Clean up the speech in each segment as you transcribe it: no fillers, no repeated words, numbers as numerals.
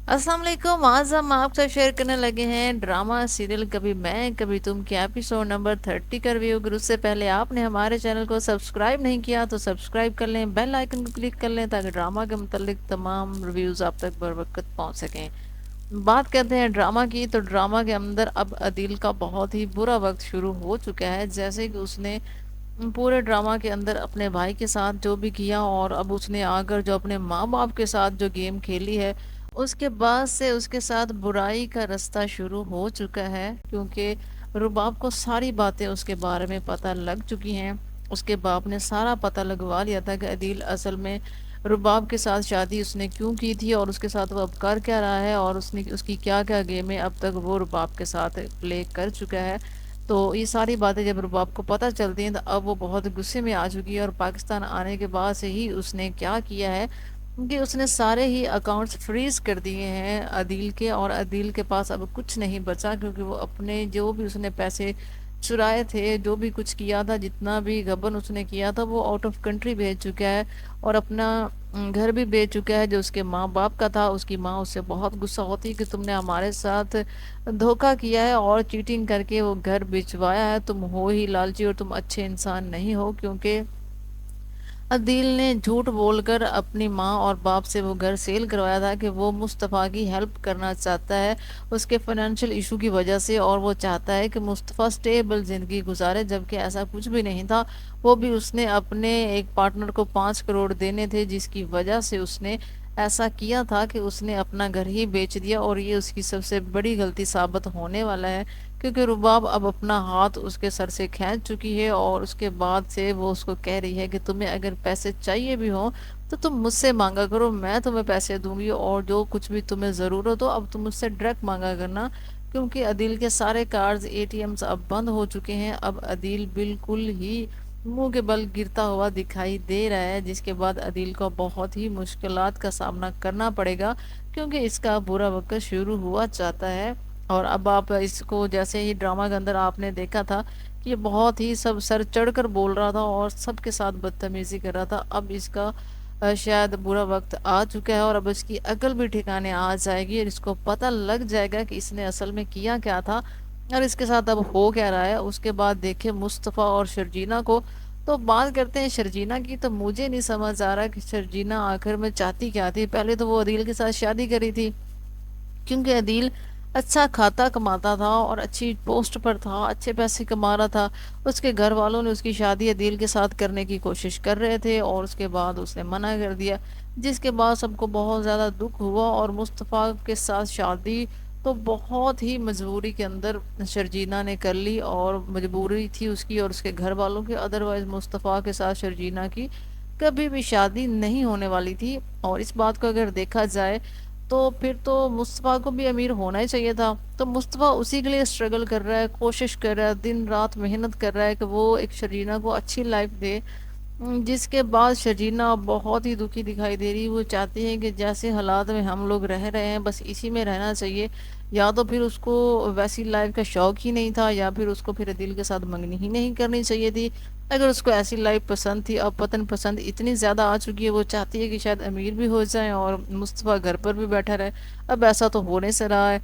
अस्सलाम वालेकुम। आज हम आपसे शेयर करने लगे हैं ड्रामा सीरियल कभी मैं कभी तुम के एपिसोड नंबर 30 का रिव्यू। अगर उससे पहले आपने हमारे चैनल को सब्सक्राइब नहीं किया तो सब्सक्राइब कर लें, बेल आइकन को क्लिक कर लें ताकि ड्रामा के मुतालिक तमाम रिव्यूज़ आप तक बर वक्त पहुँच सकें। बात करते हैं ड्रामा की, तो ड्रामा के अंदर अब अदील का बहुत ही बुरा वक्त शुरू हो चुका है। जैसे कि उसने पूरे ड्रामा के अंदर अपने भाई के साथ जो भी किया, और अब उसने आकर जो अपने माँ बाप के साथ जो गेम खेली है, उसके बाद से उसके साथ बुराई का रास्ता शुरू हो चुका है। क्योंकि रुबाब को सारी बातें उसके बारे में पता लग चुकी हैं। उसके बाप ने सारा पता लगवा लिया था कि अदील असल में रुबाब के साथ शादी उसने क्यों की थी और उसके साथ वो अब कर क्या रहा है, और उसने उसकी क्या क्या गेमें अब तक वो रुबाब के साथ प्ले कर चुका है। तो ये सारी बातें जब रुबाब को पता चलती हैं तो अब वो बहुत गुस्से में आ चुकी है। और पाकिस्तान आने के बाद से ही उसने क्या किया है कि उसने सारे ही अकाउंट्स फ्रीज कर दिए हैं अदील के, और अदील के पास अब कुछ नहीं बचा। क्योंकि वो अपने जो भी उसने पैसे चुराए थे, जो भी कुछ किया था, जितना भी गबन उसने किया था, वो आउट ऑफ कंट्री भेज चुका है। और अपना घर भी बेच चुका है जो उसके माँ बाप का था। उसकी माँ उससे बहुत गुस्सा होती है कि तुमने हमारे साथ धोखा किया है और चीटिंग करके वो घर बिचवाया है। तुम हो ही लालची और तुम अच्छे इंसान नहीं हो। क्योंकि अदील ने झूठ बोलकर अपनी माँ और बाप से वो घर सेल करवाया था कि वो मुस्तफ़ा की हेल्प करना चाहता है उसके फाइनेंशियल इशू की वजह से, और वो चाहता है कि मुस्तफ़ा स्टेबल ज़िंदगी गुजारे। जबकि ऐसा कुछ भी नहीं था। वो भी उसने अपने एक पार्टनर को 5 करोड़ देने थे, जिसकी वजह से उसने ऐसा किया था कि उसने अपना घर ही बेच दिया। और ये उसकी सबसे बड़ी गलती साबित होने वाला है। क्योंकि रुबाब अब अपना हाथ उसके सर से खींच चुकी है, और उसके बाद से वो उसको कह रही है कि तुम्हें अगर पैसे चाहिए भी हो तो तुम मुझसे मांगा करो, मैं तुम्हें पैसे दूंगी। और जो कुछ भी तुम्हें ज़रूरत हो अब तुम मुझसे डायरेक्ट मांगा करना। क्योंकि अदील के सारे कार्ड्स एटीएम्स अब बंद हो चुके हैं। अब अदील बिल्कुल ही मुंह के बल गिरता हुआ दिखाई दे रहा है, जिसके बाद अदील को बहुत ही मुश्किलात का सामना करना पड़ेगा। क्योंकि इसका बुरा वक्त शुरू हुआ चाहता है। और अब आप इसको जैसे ही ड्रामा के अंदर आपने देखा था कि ये बहुत ही सब सर चढ़कर बोल रहा था और सबके साथ बदतमीजी कर रहा था। अब इसका शायद बुरा वक्त आ चुका है, और अब इसकी अकल भी ठिकाने आ जाएगी और इसको पता लग जाएगा कि इसने असल में किया क्या था और इसके साथ अब हो क्या रहा है। उसके बाद देखे मुस्तफ़ा और शर्जीना को। तो बात करते हैं शर्जीना की, तो मुझे नहीं समझ आ रहा कि शर्जीना आखिर में चाहती क्या थी। पहले तो वो अदील के साथ शादी करी थी क्योंकि अदील अच्छा खाता कमाता था और अच्छी पोस्ट पर था, अच्छे पैसे कमा रहा था। उसके घर वालों ने उसकी शादी अदील के साथ करने की कोशिश कर रहे थे, और उसके बाद उसने मना कर दिया। जिसके बाद सबको बहुत ज़्यादा दुख हुआ, और मुस्तफ़ा के साथ शादी तो बहुत ही मजबूरी के अंदर शर्जीना ने कर ली। और मजबूरी थी उसकी और उसके घर वालों की, अदरवाइज़ मुस्तफ़ा के साथ शर्जीना की कभी भी शादी नहीं होने वाली थी। और इस बात को अगर देखा जाए तो फिर तो मुस्तफ़ा को भी अमीर होना ही चाहिए था। तो मुस्तफ़ा उसी के लिए स्ट्रगल कर रहा है, कोशिश कर रहा है, दिन रात मेहनत कर रहा है कि वो एक शरीना को अच्छी लाइफ दे। जिसके बाद शर्जीना बहुत ही दुखी दिखाई दे रही। वो चाहती है कि जैसे हालात में हम लोग रह रहे हैं बस इसी में रहना चाहिए। या तो फिर उसको वैसी लाइफ का शौक ही नहीं था, या फिर उसको फिर दिल के साथ मंगनी ही नहीं करनी चाहिए थी। अगर उसको ऐसी लाइफ पसंद थी, अब पतन पसंद इतनी ज़्यादा आ चुकी है, वो चाहती है कि शायद अमीर भी हो जाए और मुस्तफ़ा घर पर भी बैठा रहे। अब ऐसा तो होने से रहा है।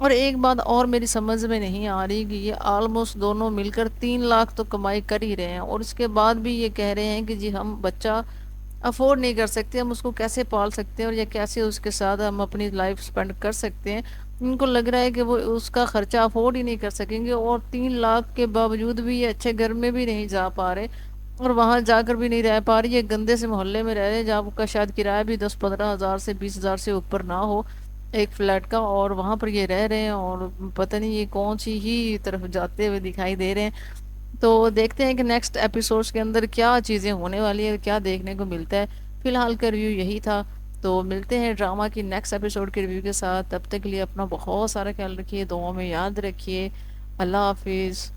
और एक बात और मेरी समझ में नहीं आ रही कि ये ऑलमोस्ट दोनों मिलकर 3 लाख तो कमाई कर ही रहे हैं, और उसके बाद भी ये कह रहे हैं कि जी हम बच्चा अफोर्ड नहीं कर सकते, हम उसको कैसे पाल सकते हैं और या कैसे उसके साथ हम अपनी लाइफ स्पेंड कर सकते हैं। इनको लग रहा है कि वो उसका खर्चा अफोर्ड ही नहीं कर सकेंगे, और 3 लाख के बावजूद भी ये अच्छे घर में भी नहीं जा पा रहे, और वहां जाकर भी नहीं रह पा रही। ये गंदे से मोहल्ले में रह रहे हैं जहाँ का शायद किराया भी 10-15 हज़ार से 20 हज़ार से ऊपर ना हो एक फ्लैट का, और वहां पर ये रह रहे हैं। और पता नहीं ये कौन सी ही तरफ जाते हुए दिखाई दे रहे हैं। तो देखते हैं कि नेक्स्ट एपिसोड्स के अंदर क्या चीज़ें होने वाली है, क्या देखने को मिलता है। फिलहाल का रिव्यू यही था। तो मिलते हैं ड्रामा की नेक्स्ट एपिसोड के रिव्यू के साथ। तब तक के लिए अपना बहुत सारा ख्याल रखिए, दुआओं में याद रखिए। अल्लाह हाफिज़।